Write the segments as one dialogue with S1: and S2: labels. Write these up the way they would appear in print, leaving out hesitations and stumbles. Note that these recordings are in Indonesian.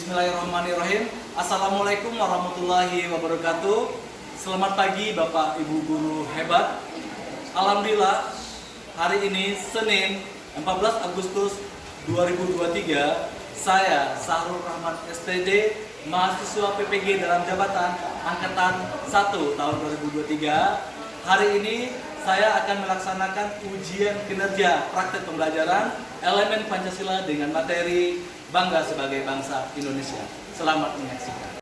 S1: Bismillahirrahmanirrahim. Assalamualaikum warahmatullahi wabarakatuh. Selamat pagi Bapak Ibu guru hebat. Alhamdulillah hari ini Senin 14 Agustus 2023, saya Sahrul Rahman STD, mahasiswa PPG dalam jabatan Angkatan 1 tahun 2023. Hari ini saya akan melaksanakan ujian kinerja praktek pembelajaran elemen Pancasila dengan materi Bangga sebagai Bangsa Indonesia. Selamat menyaksikan.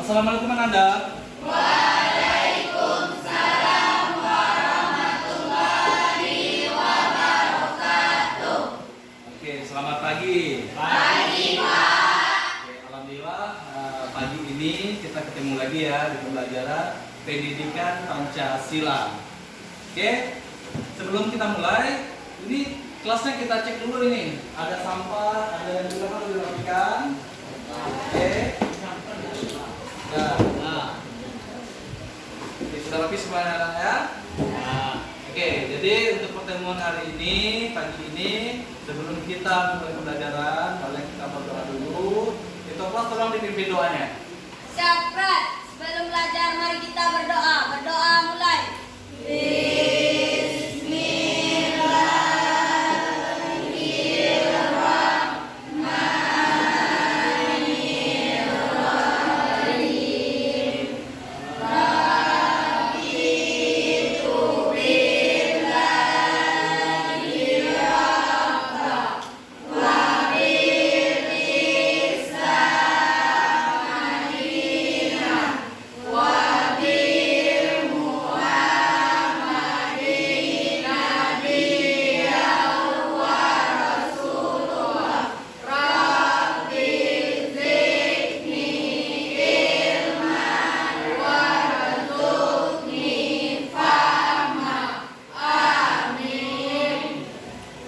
S1: Assalamualaikum Ananda.
S2: Waalaikumsalam warahmatullahi wabarakatuh.
S1: Oke, selamat pagi.
S2: Pagi, Pak.
S1: Oke, alhamdulillah pagi ini kita ketemu lagi ya di pembelajaran pendidikan Pancasila. Oke, sebelum kita mulai, ini kelasnya kita cek dulu ini. Ada sampah, ada yang juga harus dirapikan. Oke. Nah, oke, sudah rapi semuanya ya? Nah, oke, jadi untuk pertemuan hari ini, pagi ini, sebelum kita mulai pembelajaran, kalian kita berdoa dulu. Itu kelas tolong dipimpin doanya.
S2: Siap, Prat. Sebelum belajar, mari kita berdoa. Berdoa mulai.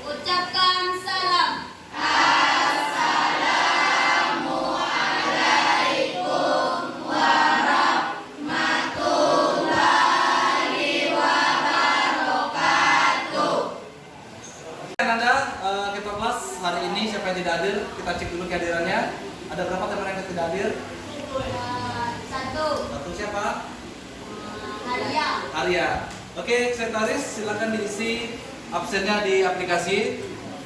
S2: Ucapkan salam. Assalamualaikum warahmatullahi wabarakatuh.
S1: Ananda, kita kelas hari ini siapa yang tidak hadir? Kita cek dulu kehadirannya. Ada berapa teman yang tidak hadir?
S2: Satu.
S1: Satu siapa?
S2: Arya.
S1: Arya. Oke, sekretaris silakan diisi absennya di aplikasi.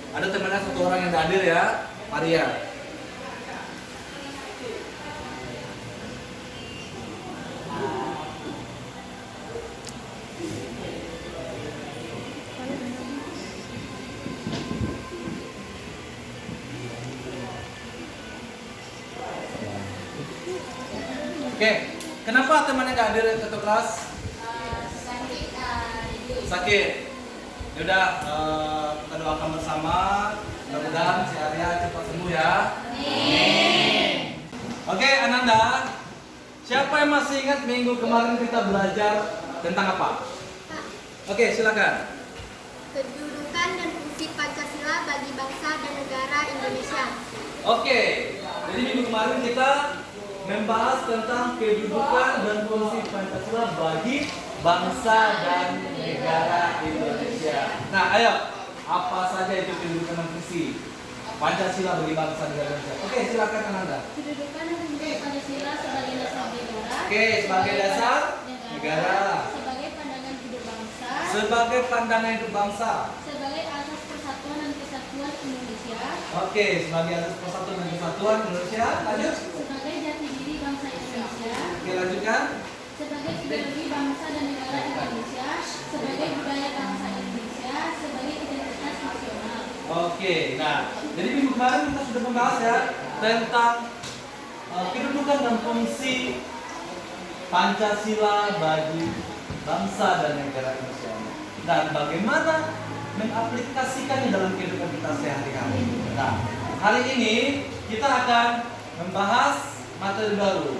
S1: Ada temannya satu orang yang tidak hadir ya, Arya. Oke, kenapa temannya nggak hadir satu kelas?
S2: Sakit.
S1: Sakit. Yaudah, kita doakan bersama. Mudah-mudahan si Arya cepat sembuh ya. Oke, Ananda. Siapa yang masih ingat minggu kemarin kita belajar tentang apa? Oke, silakan.
S3: Kedudukan dan fungsi Pancasila bagi bangsa dan negara Indonesia.
S1: Oke, jadi minggu kemarin kita membahas tentang kedudukan dan fungsi Pancasila bagi bangsa dan negara Indonesia. Nah, ayo, apa saja itu kedudukan dan fungsi Pancasila bagi bangsa dan negara Indonesia? Oke, silakan Ananda.
S3: Kedudukan dan fungsi Pancasila sebagai dasar negara.
S1: Oke, sebagai dasar negara.
S3: Sebagai pandangan hidup bangsa
S1: sebagai pandangan hidup bangsa.
S2: sebagai asas persatuan dan kesatuan Indonesia,
S1: Oke, sebagai asas persatuan dan kesatuan Indonesia. Lanjut.
S2: sebagai jati diri bangsa Indonesia,
S1: Oke, lanjutkan.
S2: sebagai ideologi bangsa dan negara Indonesia, sebagai budaya bangsa Indonesia, sebagai identitas nasional.
S1: Oke, nah, jadi minggu kemarin kita sudah membahas ya tentang kedudukan dan fungsi Pancasila bagi bangsa dan negara Indonesia dan bagaimana mengaplikasikannya dalam kehidupan kita sehari-hari. Nah, hari ini kita akan membahas materi baru,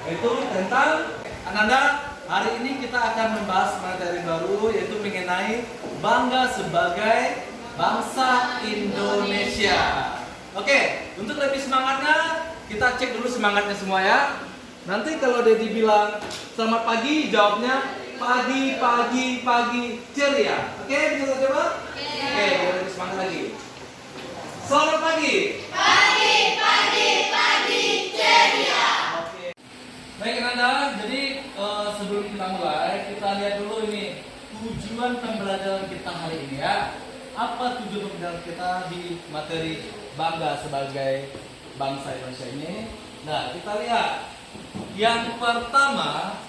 S1: yaitu tentang Ananda. Hari ini kita akan membahas materi baru, yaitu mengenai bangga sebagai bangsa Indonesia. Oke, untuk lebih semangatnya kita cek dulu semangatnya semua ya. Nanti kalau Dedi bilang selamat pagi, jawabnya pagi, pagi, pagi, ceria. Oke, bisa kita coba? Oke, kita lebih semangat lagi. Selamat pagi.
S2: Pagi, pagi, pagi, ceria.
S1: Oke. Baik Ananda, jadi sebelum kita mulai, kita lihat dulu ini tujuan pembelajaran kita hari ini ya. Apa tujuan pembelajaran kita di materi bangga sebagai bangsa Indonesia ini? Nah, kita lihat. Yang pertama,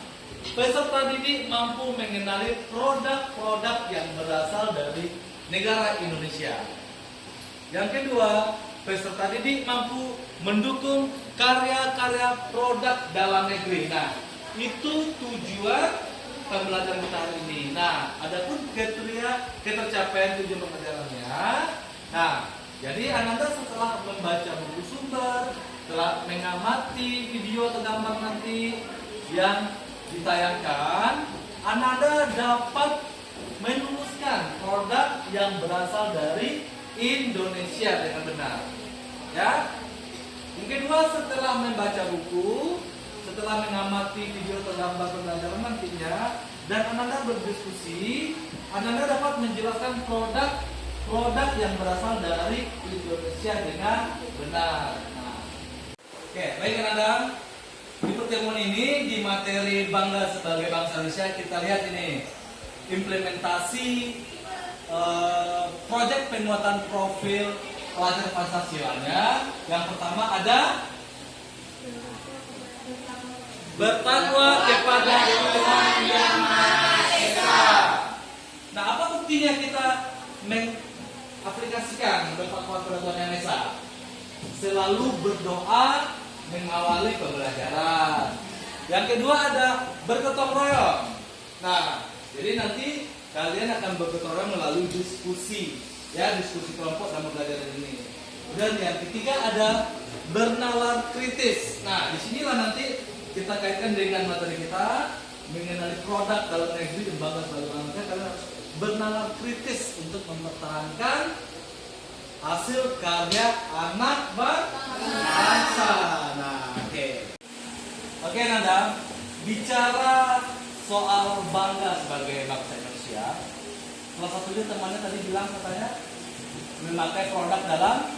S1: peserta didik mampu mengenali produk-produk yang berasal dari negara Indonesia. Yang kedua, peserta didik mampu mendukung karya-karya produk dalam negeri. Nah, itu tujuan pembelajaran kita hari ini. Nah, adapun kriteria ketercapaian tujuan pembelajarannya. Nah, jadi Ananda setelah membaca buku sumber, setelah mengamati video atau gambar nanti yang ditayangkan, Ananda dapat menuliskan produk yang berasal dari Indonesia dengan benar. Ya. Yang kedua, setelah membaca buku, setelah mengamati video atau gambar pembelajaran nantinya, dan Ananda berdiskusi, Ananda dapat menjelaskan produk yang berasal dari Indonesia dengan benar. Oke, baik Ananda. Di pertemuan ini di materi bangga sebagai bangsa Indonesia kita lihat ini implementasi proyek penguatan profil pelajar Pancasilanya. Yang pertama ada bertakwa kepada Tuhan Yang Maha Esa. Nah, apa buktinya kita mengaplikasikan bertakwa kepada Tuhan Yang Maha Esa? Selalu berdoa mengawali pembelajaran. Yang kedua ada bergotong royong. Nah, jadi nanti kalian akan bergotong royong melalui diskusi, ya diskusi kelompok dalam pembelajaran ini. Dan yang ketiga ada bernalar kritis. Nah, disinilah nanti kita kaitkan dengan materi kita mengenai produk dalam negeri dan bangga sebagai bangsa. Kalian harus bernalar kritis untuk mempertahankan hasil karya anak bangsa. Nah, oke Nanda, bicara soal bangga sebagai bangsa Indonesia, salah satunya temannya tadi bilang katanya memakai produk dalam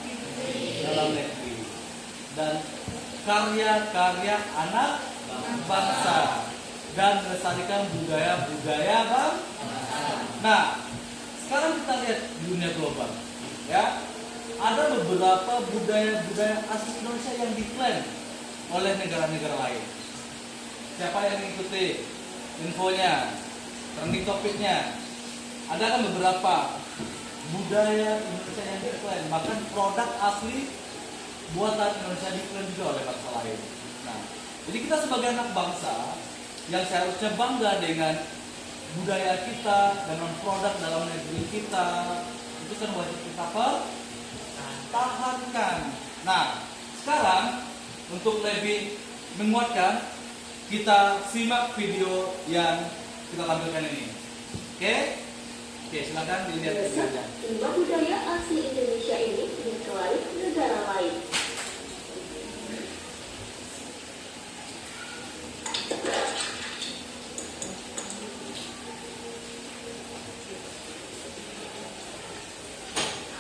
S1: negeri dan karya-karya anak bangsa dan melestarikan budaya-budaya bangsa. Nah, sekarang kita lihat di dunia global, ya. Ada beberapa budaya-budaya asli Indonesia yang diklaim oleh negara-negara lain. Siapa yang mengikuti infonya, trending topiknya? Ada kan beberapa budaya Indonesia yang diklaim, bahkan produk asli buatan Indonesia diklaim juga oleh bangsa lain. Nah, jadi kita sebagai anak bangsa yang seharusnya bangga dengan budaya kita, dengan produk dalam negeri kita, itu kan wajib kita pertahankan. Nah, sekarang untuk lebih menguatkan, kita simak video yang kita tampilkan ini. Oke, silakan dilihat videonya.
S4: Lima budaya asli Indonesia ini diklaim negara lain.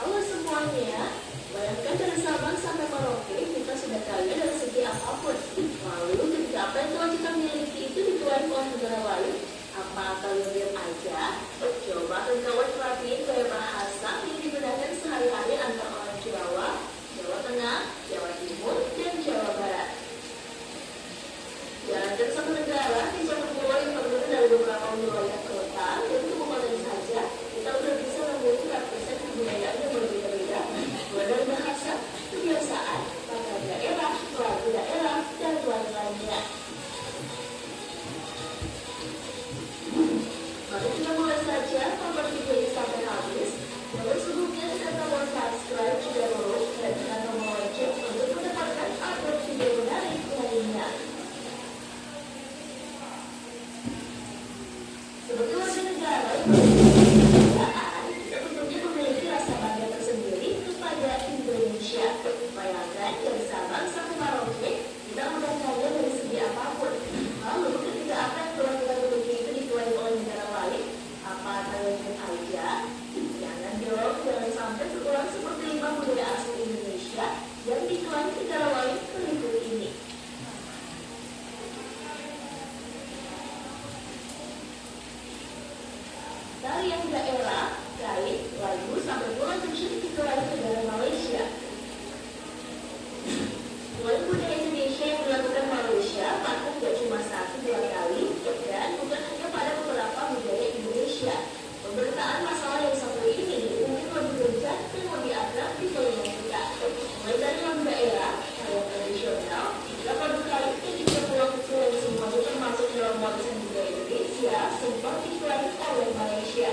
S4: Halo semuanya, bayangkan dari Sabang sampai Merauke kita sudah kaya dari segi apapun. Lalu ketika apa yang telah kita miliki itu dikeluarkan oleh negara lain, apa kalian diam aja? Coba kawan perhatiin gaya bahasa yang digunakan sehari-hari antara orang Jawa, Jawa Tengah, Jawa Timur, dan Jawa Barat. Jalan satu negara bisa pulau yang terdiri dari beberapa wilayah kota dan kabupaten saja, kita udah bisa memiliki lapisan kebudayaan yang berbeda-beda, mulai dari bahasa, kebiasaan, pakaian daerah, lagu daerah, dan lain-lainnya. Mari kita mulai saja tonton video ini sampai habis. Namun sebelumnya kita tombol subscribe juga dulu dan tekan tombol lonceng untuk mendapatkan upload video menarik lainnya. Sebagai warga negara yang memiliki kebudayaan, kita tentunya memiliki rasa bangga tersendiri kepada Indonesia. Bayangkan dari Sabang sampai Merauke, kita udah kaya dari segi apapun. Lalu ketika apa yang telah kita miliki itu dikuasai oleh negara lain, apa kalian aja? Jangan dong, jangan sampai terulang seperti limbah budaya asli Indonesia yang diklaim negara lain berikut ini. Tarian daerah, kait, lagu, sampai pulang kecil diklaim negara Malaysia. Selain budaya Indonesia yang dilakukan Malaysia, bahkan tidak cuma 1-2 kali, dan bukan hanya pada beberapa budaya Indonesia. Pemberitaan masalah yang satu ini mungkin lebih gencar dan lebih akrab di telinga kita. Mulai dari lagu daerah, tarian tradisional, lagu kait, dan juga pulau kecil yang semuanya termasuk dalam warisan budaya Indonesia, sempat diklaim oleh Malaysia.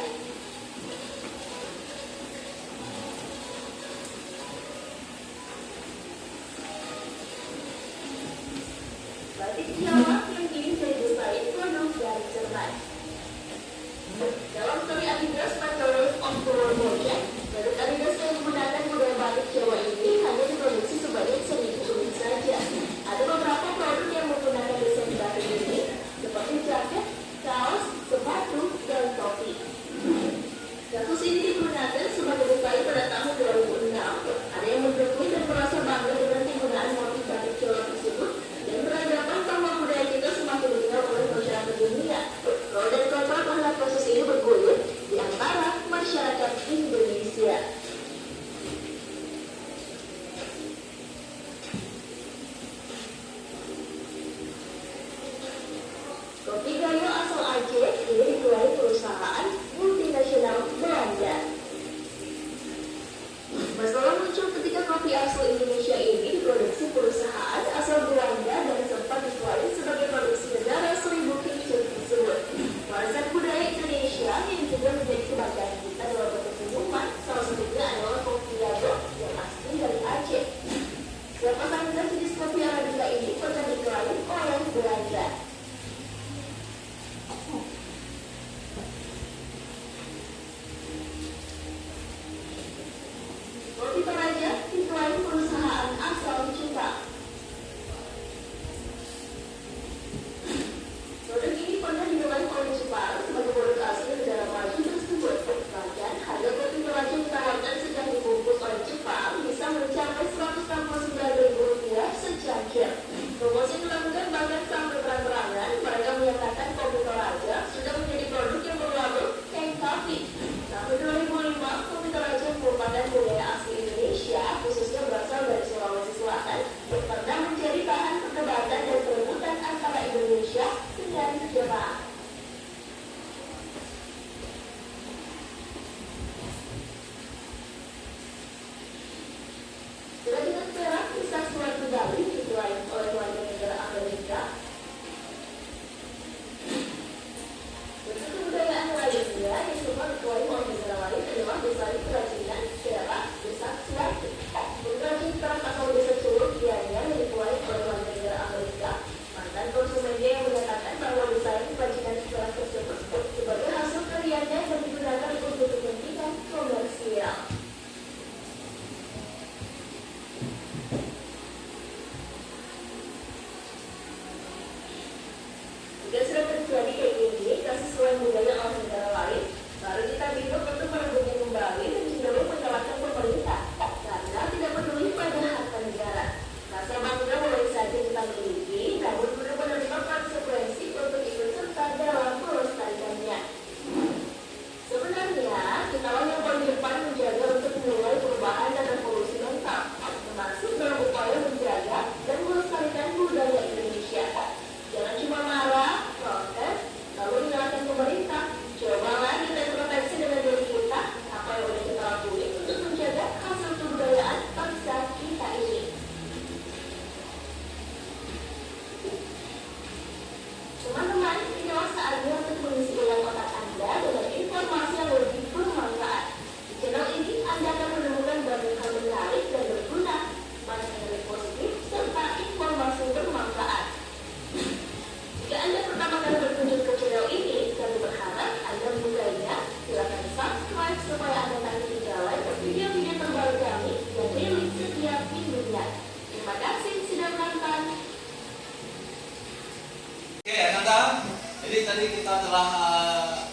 S1: Jadi tadi kita telah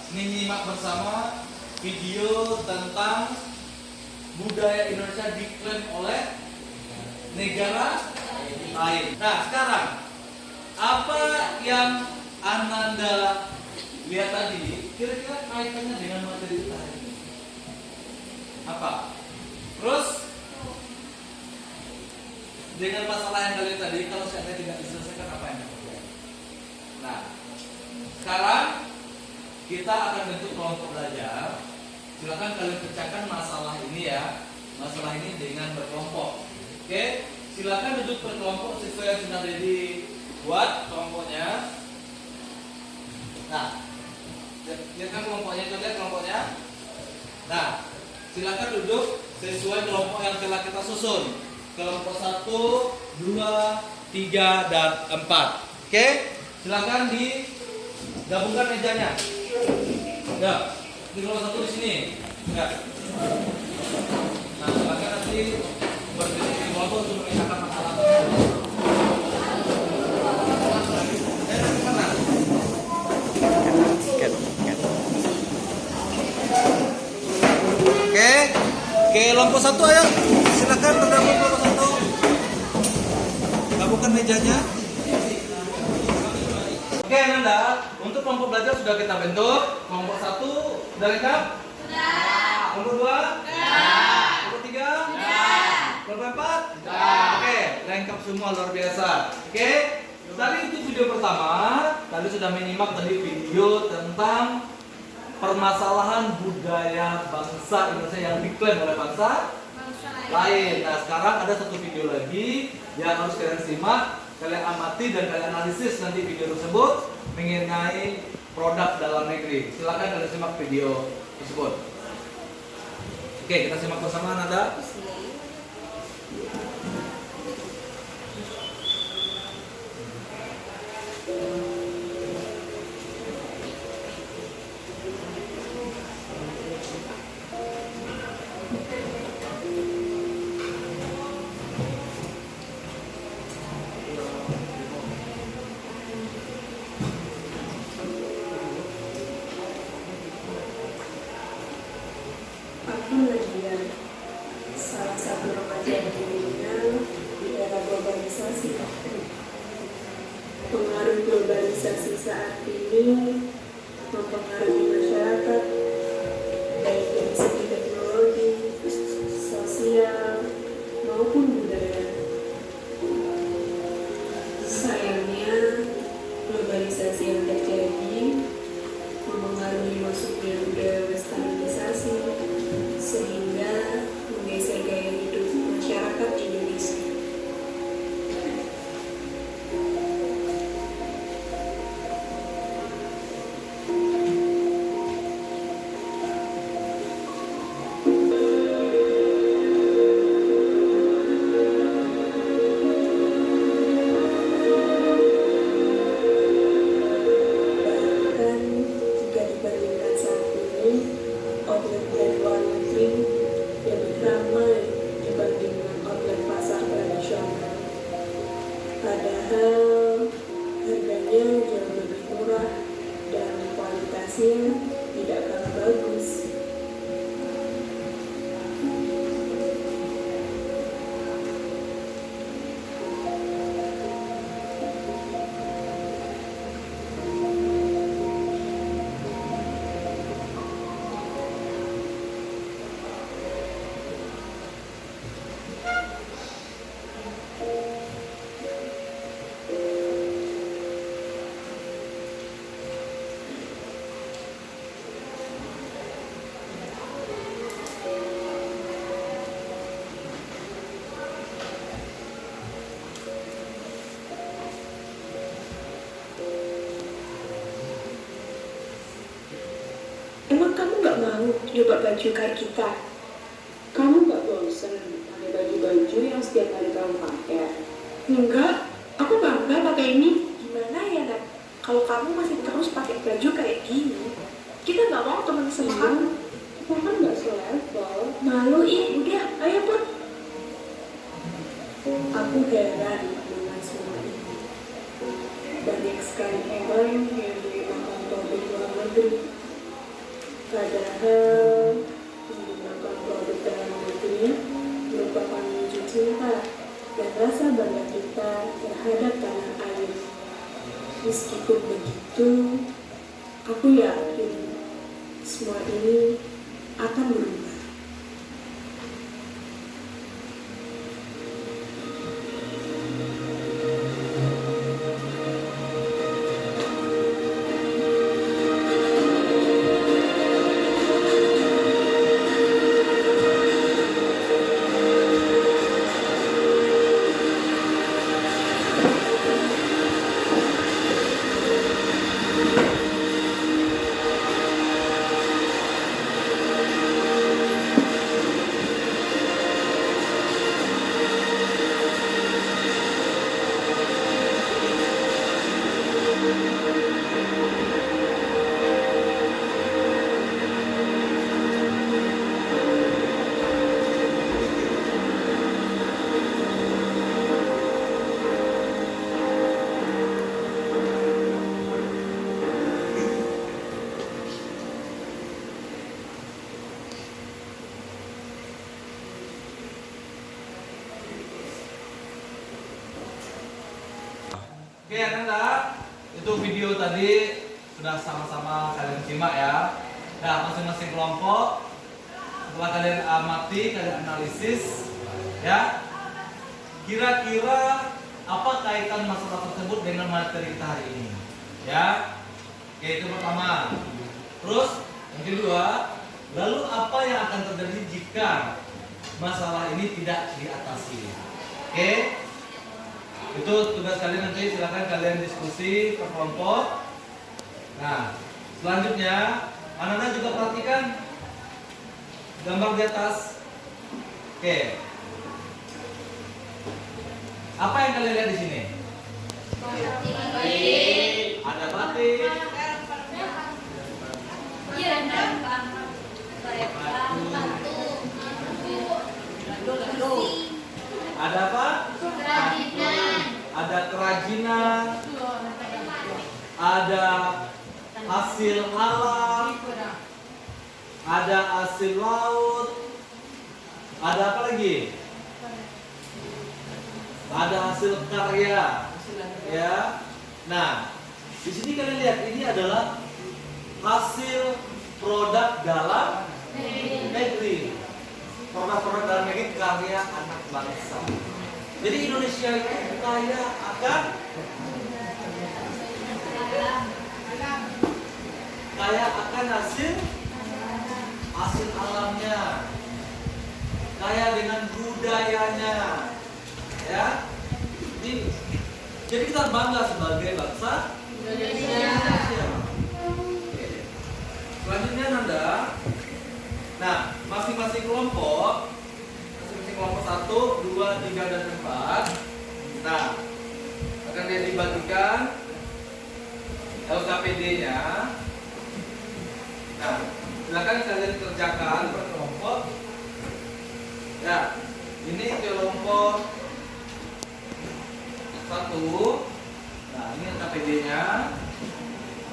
S1: menyimak bersama video tentang budaya Indonesia diklaim oleh negara lain. Nah, sekarang apa yang Ananda lihat tadi kira-kira kaitannya dengan materi kita hari ini? Apa? Terus dengan masalah yang kalian tadi, kalau saya tidak diselesaikan apa yang terjadi? Nah, sekarang kita akan bentuk kelompok belajar. Silakan kalian pecahkan masalah ini ya, masalah ini dengan berkelompok. Oke, silakan duduk berkelompok sesuai yang sudah dibuat kelompoknya. Nah, lihat kan kelompoknya, itu lihat kelompoknya. Nah, silakan duduk sesuai kelompok yang telah kita susun. Kelompok 1, 2, 3, dan 4. Oke, silakan digabungkan mejanya. Ya, di kelompok 1 di sini. Ya. Nah, silakan nanti berdiri di kelompok untuk memecahkan masalah. Oke, kelompok 1 ayo. Silakan bergabung kelompok 1. Gabungkan mejanya. Oke, Nanda, untuk kelompok belajar sudah kita bentuk. Kelompok 1 sudah lengkap? Sudah. Kelompok 2? Sudah. Kelompok 3? Sudah. Kelompok 4? Sudah. Oke, lengkap semua, luar biasa. Oke, tadi itu video pertama. Tadi sudah menyimak video tentang permasalahan budaya bangsa Indonesia yang diklaim oleh bangsa lain. Nah, sekarang ada satu video lagi yang harus kalian simak, kalian amati dan kalian analisis nanti video tersebut mengenai produk dalam negeri. Silakan kalian simak video tersebut. Oke, kita simak bersama, Nada.
S5: Aku Nadia, salah satu remaja yang milenial di era globalisasi. Pengaruh globalisasi saat ini mempengaruhi masyarakat, baik dari segi teknologi, sosial, maupun budaya. Sayangnya, globalisasi yang terjadi mempengaruhi masuknya budaya westernisasi sehingga menggeser gaya hidup masyarakat Indonesia. Bahkan jika dibandingkan saat ini, outlet brand luar negeri lebih ramai dibandingkan outlet pasar tradisional. Padahal harganya jauh lebih murah dan kualitasnya tidak kalah bagus. Emang kamu nggak mau nyoba baju kayak kita?
S6: Kamu nggak bosen pakai baju-baju yang setiap hari kamu pakai?
S5: Enggak, aku bangga pakai ini. Gimana ya, Nat? Kalau kamu masih terus pakai baju kayak gini, kita nggak mau teman sama kamu.
S6: Kita kan nggak selevel.
S5: Malu udah, ayo Put.
S6: Aku heran dengan semua ini. Banyak sekali orang yang menerima
S5: begitu, aku yakin semua ini akan berubah.
S1: Oke, Ananda, itu video tadi sudah sama-sama kalian simak ya. Nah, masing-masing kelompok setelah kalian amati, kalian analisis, ya. Kira-kira apa kaitan masalah tersebut dengan materi kita hari ini? Ya. Oke, itu pertama. Terus yang kedua, lalu apa yang akan terjadi jika masalah ini tidak diatasi? Oke. Itu tugas kalian, nanti silahkan kalian diskusi per kelompok. Nah, selanjutnya Ananda juga perhatikan gambar di atas. Oke. Apa yang kalian lihat di sini? Ada batik. Ada apa? Ada kerajinan. Ada hasil alam. Ada hasil laut. Ada apa lagi? Ada hasil karya. Ya. Nah, di sini kalian lihat ini adalah hasil produk dalam negeri. Produk-produk dalam negeri karya anak bangsa. Jadi Indonesia itu kaya akan hasil alamnya, kaya dengan budayanya, ya. Jadi kita bangga sebagai bangsa Indonesia. Selanjutnya Nanda, nah masing-masing kelompok 1, 2, 3, dan 4. Nah, akan dibagikan LKPD-nya. Nah, silakan kalian kerjakan per kelompok. Ya, ini kelompok 1. Nah, ini LKPD-nya.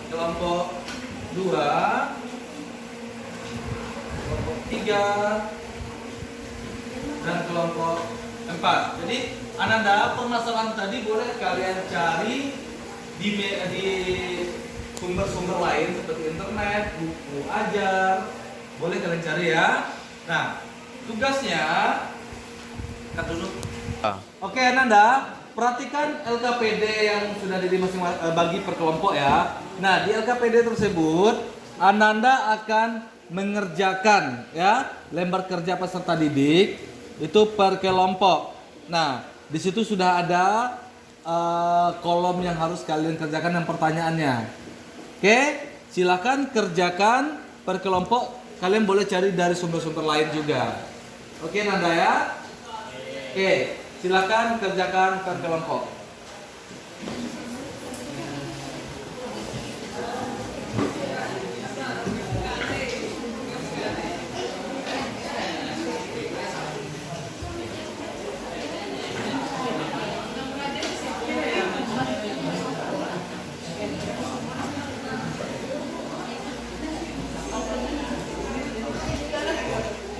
S1: Kelompok 2, kelompok 3, dan kelompok 4. Jadi Ananda, permasalahan tadi boleh kalian cari di sumber-sumber lain seperti internet, buku ajar, boleh kalian cari ya. Nah, tugasnya cut dulu. Oke Ananda, perhatikan LKPD yang sudah bagi per kelompok ya. Nah, di LKPD tersebut Ananda akan mengerjakan ya lembar kerja peserta didik itu per kelompok. Nah, di situ sudah ada kolom yang harus kalian kerjakan dan pertanyaannya. Oke, silakan kerjakan per kelompok. Kalian boleh cari dari sumber-sumber lain juga. Oke, Nanda ya. Oke, silakan kerjakan per kelompok.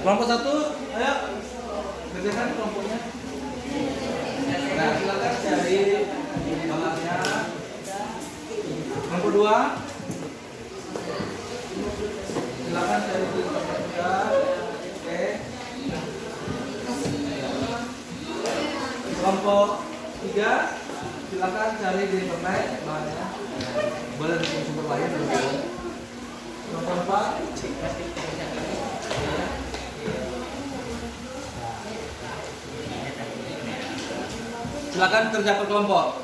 S1: Kelompok 1, ayo kerjakan kelompoknya. Nah, silakan cari bahannya. kedua, silakan cari di kelompok 3. Oke. Kelompok 3, silakan cari di internet bahannya. Boleh di sumber lain. Kelompok 4. Silakan kerja per kelompok.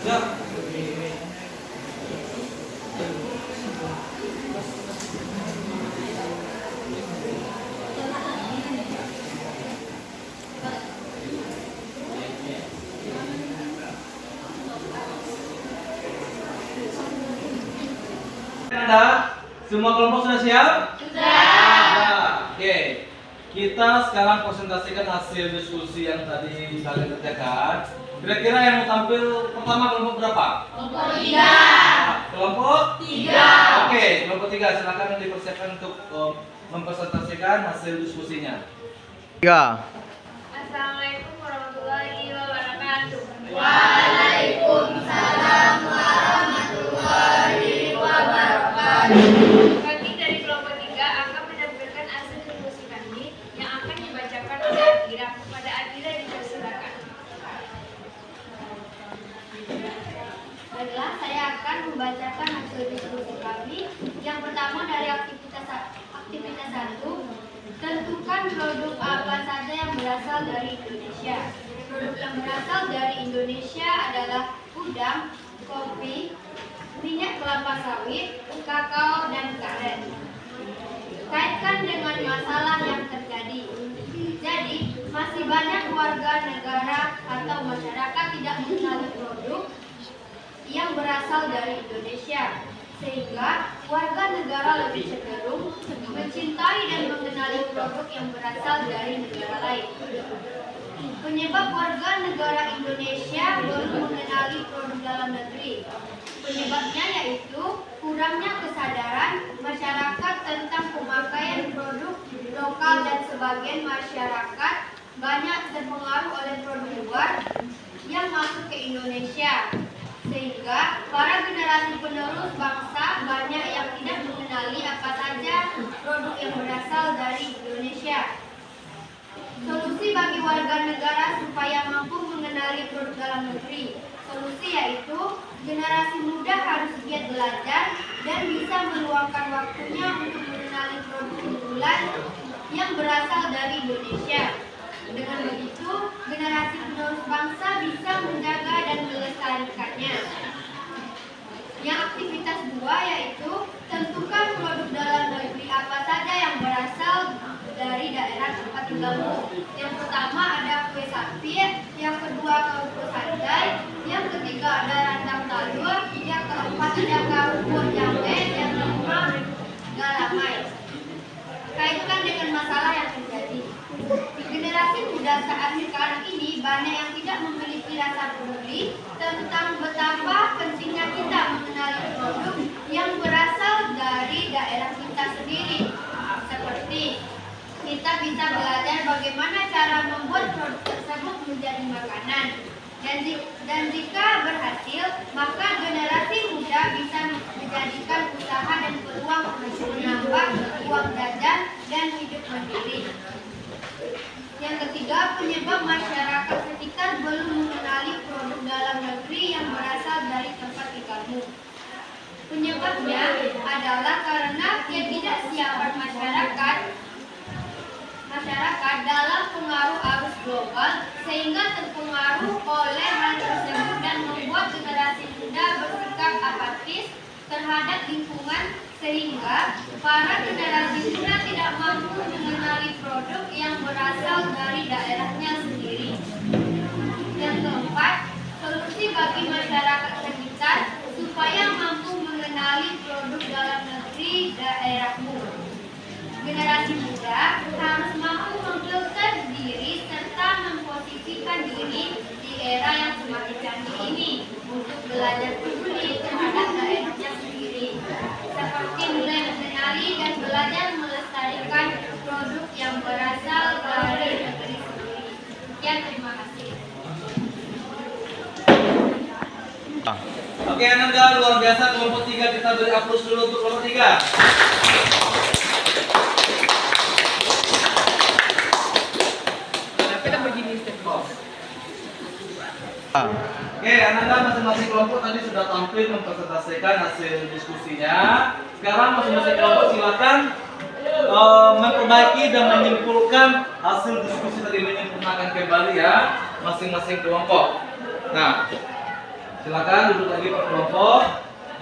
S1: Ya. Anda, semua kelompok sudah siap? Sudah. Oke. Kita sekarang presentasikan hasil diskusi yang tadi kalian kerjakan. Kira-kira yang mau tampil pertama kelompok berapa?
S2: Kelompok 3.
S1: Kelompok
S2: 3.
S1: Oke, kelompok 3 silakan dipersiapkan untuk mempresentasikan hasil diskusinya. 3.
S3: Assalamualaikum warahmatullahi wabarakatuh.
S2: Waalaikumsalam warahmatullahi wabarakatuh.
S3: Kami dari kelompok 3 akan menampilkan hasil diskusi kami yang akan dibacakan oleh Akira. Kepada Akira dipersilakan. Baiklah, saya akan membacakan hasil diskusi kami. Yang pertama dari aktivitas 1. Tentukan produk apa saja yang berasal dari Indonesia. Produk yang berasal dari Indonesia adalah udang, kopi, minyak kelapa sawit, kakao, dan karet. Kaitkan dengan masalah yang terjadi. Jadi, masih banyak warga negara atau masyarakat tidak mengenali produk yang berasal dari Indonesia, sehingga warga negara lebih cenderung mencintai dan mengenali produk yang berasal dari negara lain. Penyebab warga negara Indonesia belum mengenali produk dalam negeri. Penyebabnya yaitu kurangnya kesadaran masyarakat tentang pemakaian produk lokal dan sebagian masyarakat banyak terpengaruh oleh produk luar yang masuk ke Indonesia. Sehingga para generasi penerus bangsa banyak yang tidak mengenali apa saja produk yang berasal dari Indonesia. Solusi bagi warga negara supaya mampu mengenali produk dalam negeri. Solusi yaitu generasi muda harus giat belajar dan bisa meluangkan waktunya untuk mengenali produk unggulan yang berasal dari Indonesia. Dengan begitu, generasi penerus bangsa bisa menjaga dan melestarikannya. Yang aktivitas 2 yaitu tentukan produk dalam negeri apa saja yang berasal dari daerah tempat tinggalmu. Yang pertama ada kue sapi, yang kedua kerupuk sandai, yang ketiga ada randang talur, yang keempat ada kerupuk jambe, yang kelima galamai. Kaitkan dengan masalah yang terjadi. Di generasi muda saat sekarang ini banyak yang tidak memiliki rasa peduli tentang betapa pentingnya kita mengenali produk yang berasal dari daerah kita sendiri. Seperti kita bisa belajar bagaimana cara membuat produk tersebut menjadi makanan. Dan jika berhasil, maka generasi muda bisa menjadikan usaha dan peluang untuk menambah uang jajan dan hidup mandiri. Yang ketiga, penyebab masyarakat sekitar belum mengenali produk dalam negeri yang berasal dari tempat tinggalmu. Penyebabnya adalah karena ketidaksiapan masyarakat dalam pengaruh arus global sehingga terpengaruh oleh hal tersebut dan membuat generasi muda bersikap apatis terhadap lingkungan sehingga para generasi muda tidak mampu mengenali produk yang berasal dari daerahnya sendiri. Yang keempat, solusi bagi masyarakat sekitar supaya mampu mengenali produk dalam negeri daerahmu. Generasi muda harus mampu memfilter diri serta memposisikan diri di era yang semakin canggih ini untuk belajar peduli terhadap daerahnya sendiri, seperti mulai mengenali dan belajar melestarikan produk yang berasal dari negeri sendiri. Sekian, terima kasih. kasih.
S1: Oke, Ananda, luar biasa. Kelompok 3 kita beri aplaus dulu untuk kelompok 3. Oke, Ananda masing-masing kelompok tadi sudah tampil mempresentasikan hasil diskusinya. Sekarang masing-masing kelompok silakan memperbaiki dan menyimpulkan hasil diskusi tadi, menyempurnakan kembali ya masing-masing kelompok. Nah, silakan duduk lagi per kelompok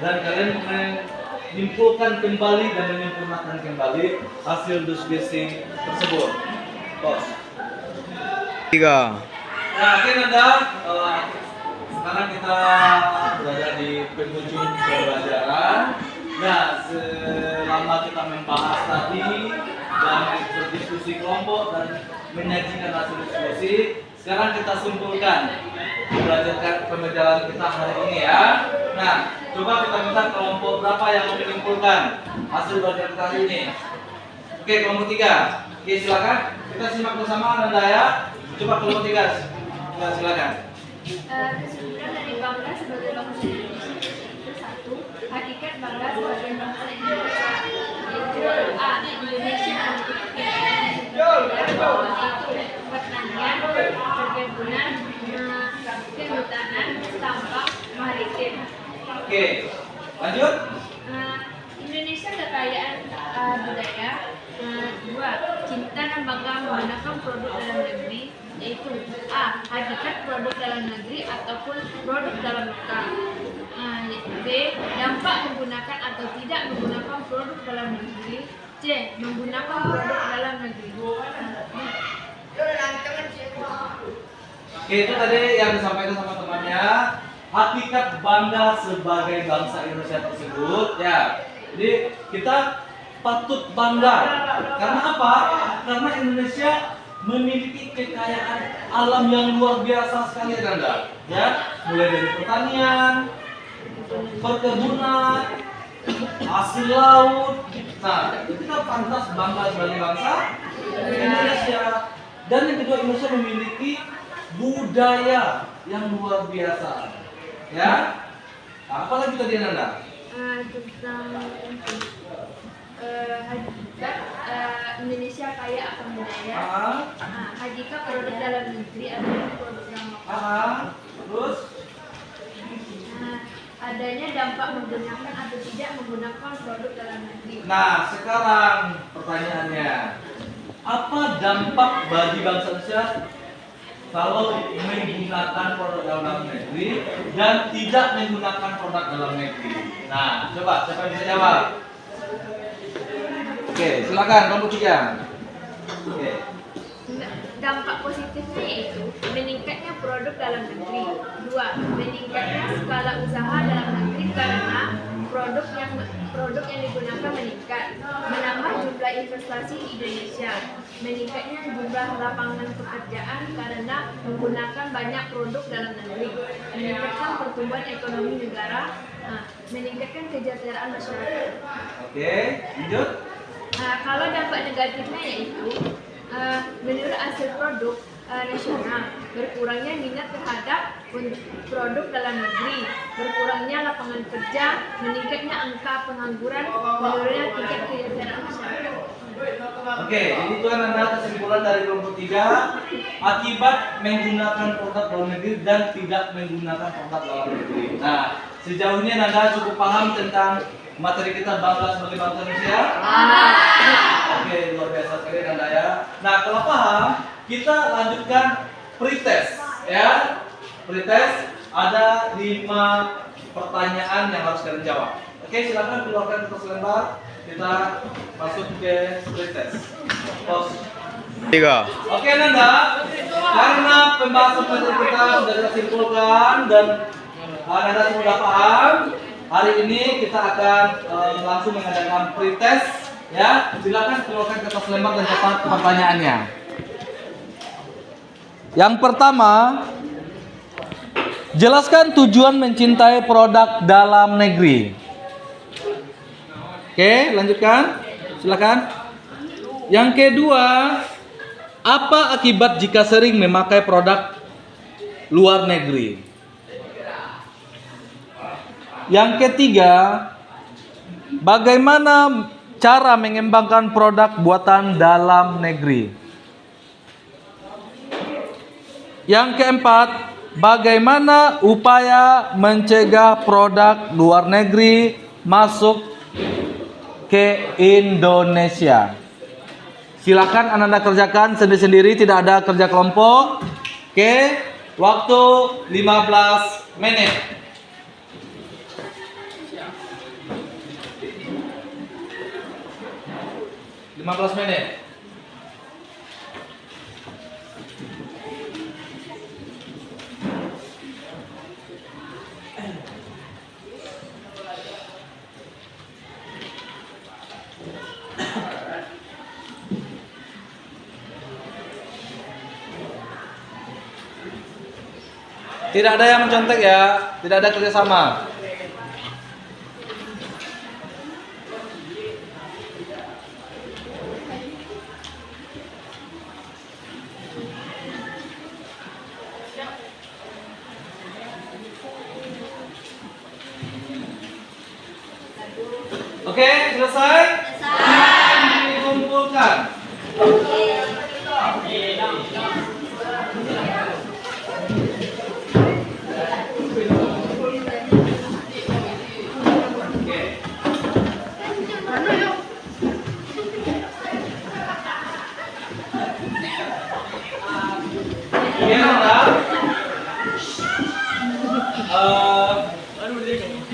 S1: dan kalian menyimpulkan kembali dan menyempurnakan kembali hasil diskusi tersebut. Bos.
S7: 3.
S1: Nah, oke Nanda, sekarang kita berada di penghujung pembelajaran. Nah, selama kita membahas tadi dan berdiskusi kelompok dan menyajikan hasil diskusi, sekarang kita simpulkan pembelajaran kita hari ini ya. Nah, coba kita minta kelompok berapa yang mau menyimpulkan hasil belajar kita hari ini. Oke, kelompok 3. Oke, silakan kita simak bersama Nanda ya. Coba kelompok 3. Silakan.
S3: Kesimpulan dari bangga sebagai bangsa Indonesia itu 1. Hakikat bangga sebagai bangsa Indonesia yaitu A. Indonesia pertanian, perkebunan, kehutanan, tambang, maritim.
S1: Oke, lanjut.
S3: Indonesia kekayaan budaya. 2. Cinta dan bangga menggunakan produk dalam negeri yaitu A. Hakikat produk dalam negeri ataupun produk dalam negara. B. Dampak menggunakan atau tidak menggunakan produk dalam negeri. C. Menggunakan produk dalam negeri.
S1: Oke, itu tadi yang disampaikan sama temannya. Hakikat bangga sebagai bangsa Indonesia tersebut ya. Jadi kita patut bangga. Karena apa? Karena Indonesia memiliki kekayaan alam yang luar biasa sekali, Nanda. Ya, mulai dari pertanian, perkebunan, hasil laut. Nah, itu kita pantas bangga sebagai bangsa Indonesia. Dan yang kedua, Indonesia memiliki budaya yang luar biasa. Ya, apalagi tadi Nanda?
S3: Tentang hakikat Indonesia kaya akan budaya. Hakikat produk dalam negeri adalah produk dalam lokal.
S1: Terus?
S3: Adanya dampak menggunakan atau tidak menggunakan produk dalam negeri.
S1: Nah, sekarang pertanyaannya, apa dampak bagi bangsa Indonesia kalau menggunakan produk dalam negeri dan tidak menggunakan produk dalam negeri? Nah, coba siapa yang bisa jawab? Oke, silakan kelompok 3. Oke.
S3: Dampak positifnya yaitu meningkatnya produk dalam negeri. 2. Meningkatnya skala usaha dalam negeri karena produk yang digunakan meningkat. Menambah jumlah investasi di Indonesia. Meningkatnya jumlah lapangan pekerjaan karena menggunakan banyak produk dalam negeri. Meningkatkan pertumbuhan ekonomi negara. Meningkatkan kesejahteraan masyarakat.
S1: Oke, lanjut.
S3: Kalau dampak negatifnya yaitu menurut hasil produk nasional, berkurangnya minat terhadap produk dalam negeri, berkurangnya lapangan kerja, meningkatnya angka pengangguran, menurunnya tingkat kesejahteraan masyarakat.
S1: Oke, jadi itu adalah kesimpulan dari kelompok 3 akibat menggunakan produk dalam negeri dan tidak menggunakan produk dalam negeri. Nah, sejauh ini Nanda cukup paham tentang materi kita bangga sebagai bangsa Indonesia? Oke, luar biasa sekali Nanda ya. Nah, kalau paham, kita lanjutkan pretest ya. Pretest ada 5 pertanyaan yang harus kalian jawab. Oke, silakan keluarkan kertas lembar. Kita masuk ke pretest. Pos.
S7: 3.
S1: Oke Nanda, karena pembahasan materi kita sudah kita simpulkan dan Nanda sudah paham, hari ini kita akan langsung mengadakan pretest ya. Silakan keluarkan kertas lembar dan catat pertanyaannya. Yang pertama, jelaskan tujuan mencintai produk dalam negeri. Oke, lanjutkan. Silakan. Yang kedua, apa akibat jika sering memakai produk luar negeri. Yang ketiga, bagaimana cara mengembangkan produk buatan dalam negeri. Yang keempat, bagaimana upaya mencegah produk luar negeri masuk ke Indonesia. Silakan Anda kerjakan sendiri-sendiri, tidak ada kerja kelompok. Oke, waktu 15 menit. Tidak ada yang mencontek ya, tidak ada kerjasama. Oke, selesai? Dikumpulkan.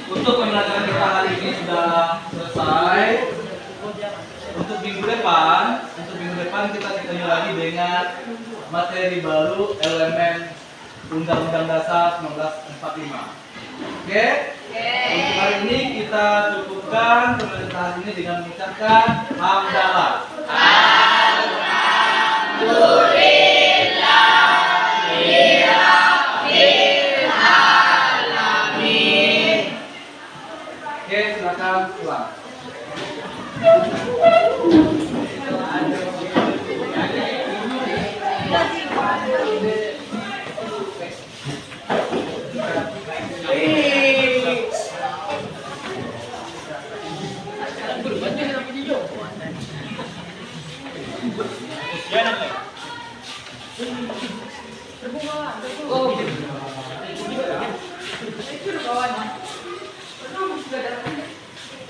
S1: Untuk pembelajaran kita hari ini sudah selesai. Untuk minggu depan kita ketemu lagi dengan materi baru elemen Undang-Undang Dasar 1945. Oke? Untuk hari ini kita cukupkan pembelajaran hari ini dengan mengucapkan hamdalah. Oke, silakan pulang. Oh,